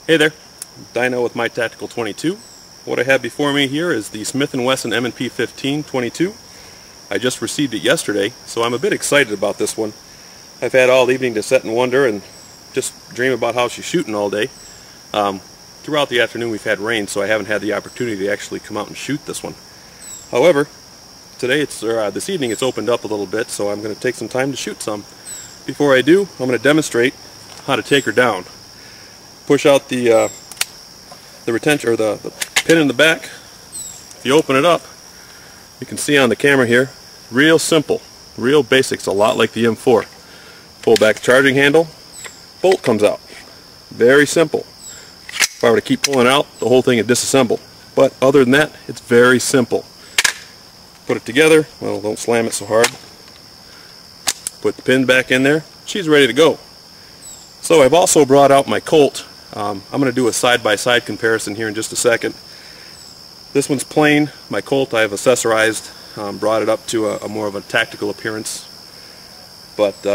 Hey there, Dino with my Tactical 22. What I have before me here is the Smith & Wesson M&P 15-22. I just received it yesterday, so I'm a bit excited about this one. I've had all evening to sit and wonder and just dream about how she's shooting all day. Throughout the afternoon we've had rain, so I haven't had the opportunity to actually come out and shoot this one. However, this evening it's opened up a little bit, so I'm going to take some time to shoot some. Before I do, I'm going to demonstrate how to take her down. Push out the retention, or the pin in the back. If you open it up, you can see on the camera here, real simple, real basics, a lot like the M4. Pull back the charging handle, bolt comes out. Very simple. If I were to keep pulling out, the whole thing would disassemble. But other than that, it's very simple. Put it together, well, don't slam it so hard. Put the pin back in there, she's ready to go. So I've also brought out my Colt. I'm going to do a side-by-side comparison here in just a second. This one's plain. My Colt I have accessorized, brought it up to a more of a tactical appearance. But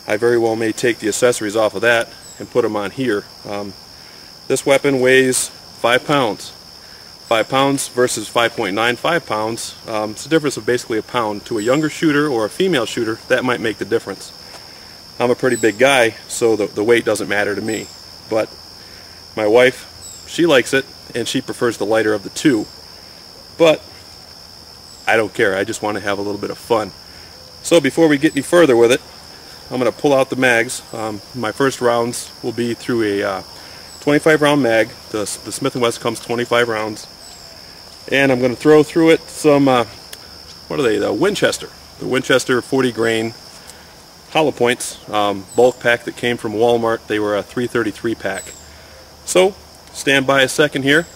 I very well may take the accessories off of that and put them on here. This weapon weighs 5 pounds. 5 pounds versus 5.95 pounds. It's a difference of basically a pound. To a younger shooter or a female shooter, that might make the difference. I'm a pretty big guy, so the weight doesn't matter to me. But my wife, she likes it, and she prefers the lighter of the two. But I don't care. I just want to have a little bit of fun. So before we get any further with it, I'm going to pull out the mags. My first rounds will be through a 25 round mag. The Smith & Wesson comes 25 rounds. And I'm going to throw through it some, what are they, the Winchester. The Winchester 40 grain hollow points, bulk pack that came from Walmart. They were a 333 pack. So, stand by a second here.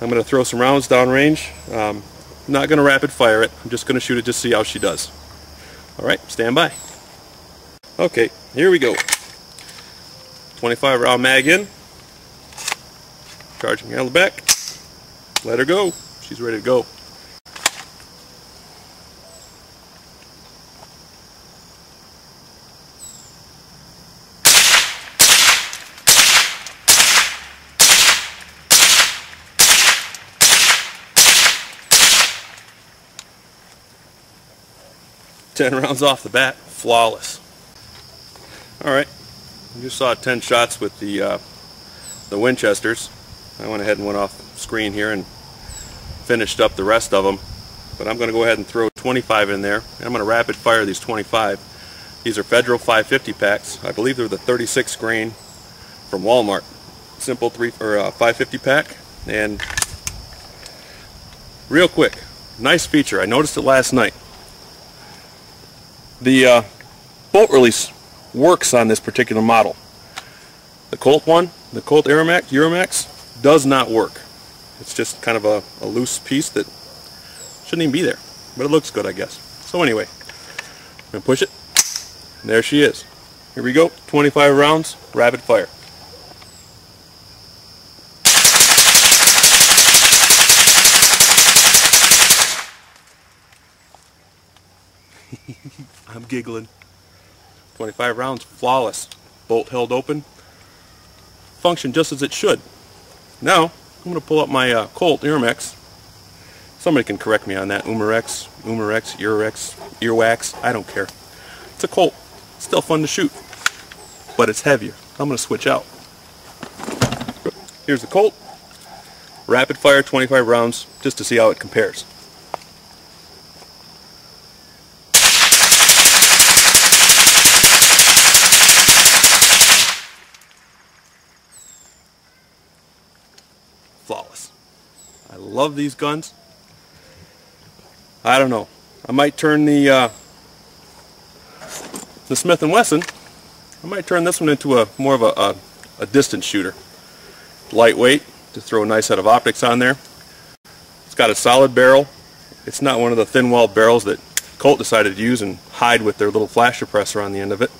I'm going to throw some rounds downrange. I'm not going to rapid fire it. I'm just going to shoot it just to see how she does. Alright, stand by. Okay, here we go. 25 round mag in. Charging handle back. Let her go. She's ready to go. Ten rounds off the bat, flawless. Alright, you just saw 10 shots with the Winchesters. I went ahead and went off screen here and finished up the rest of them. But I'm going to go ahead and throw 25 in there. And I'm going to rapid fire these 25. These are Federal 550 packs. I believe they're the 36 grain from Walmart. Simple 550 pack. And real quick, nice feature. I noticed it last night. The bolt release works on this particular model. The Colt one, the Colt Umarex, does not work. It's just kind of a loose piece that shouldn't even be there. But it looks good, I guess. So anyway, I'm going to push it. And there she is. Here we go, 25 rounds, rapid fire. I'm giggling. 25 rounds, flawless. Bolt held open. Function just as it should. Now, I'm going to pull up my Colt Umarex. Somebody can correct me on that. Umarex, Earwax, I don't care. It's a Colt. Still fun to shoot. But it's heavier. I'm going to switch out. Here's the Colt. Rapid fire, 25 rounds, just to see how it compares. Flawless. I love these guns. I don't know. I might turn the Smith & Wesson, I might turn this one into more of a distance shooter. Lightweight, to throw a nice set of optics on there. It's got a solid barrel. It's not one of the thin walled barrels that Colt decided to use and hide with their little flash suppressor on the end of it.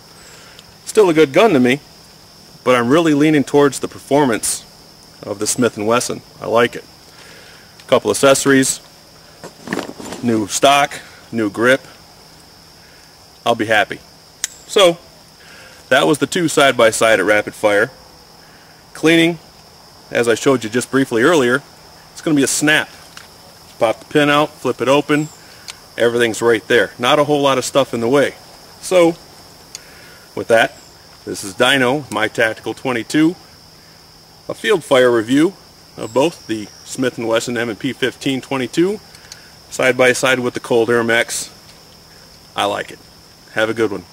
Still a good gun to me, but I'm really leaning towards the performance of the Smith & Wesson. I like it. A couple accessories, new stock, new grip. I'll be happy. So that was the two side by side at rapid fire. Cleaning, as I showed you just briefly earlier, it's going to be a snap. Pop the pin out, flip it open, everything's right there. Not a whole lot of stuff in the way. So, with that, this is Dino, my Tactical 22, a field fire review of both the Smith & Wesson M&P 1522 side by side with the Colt Umarex. I like it. Have a good one.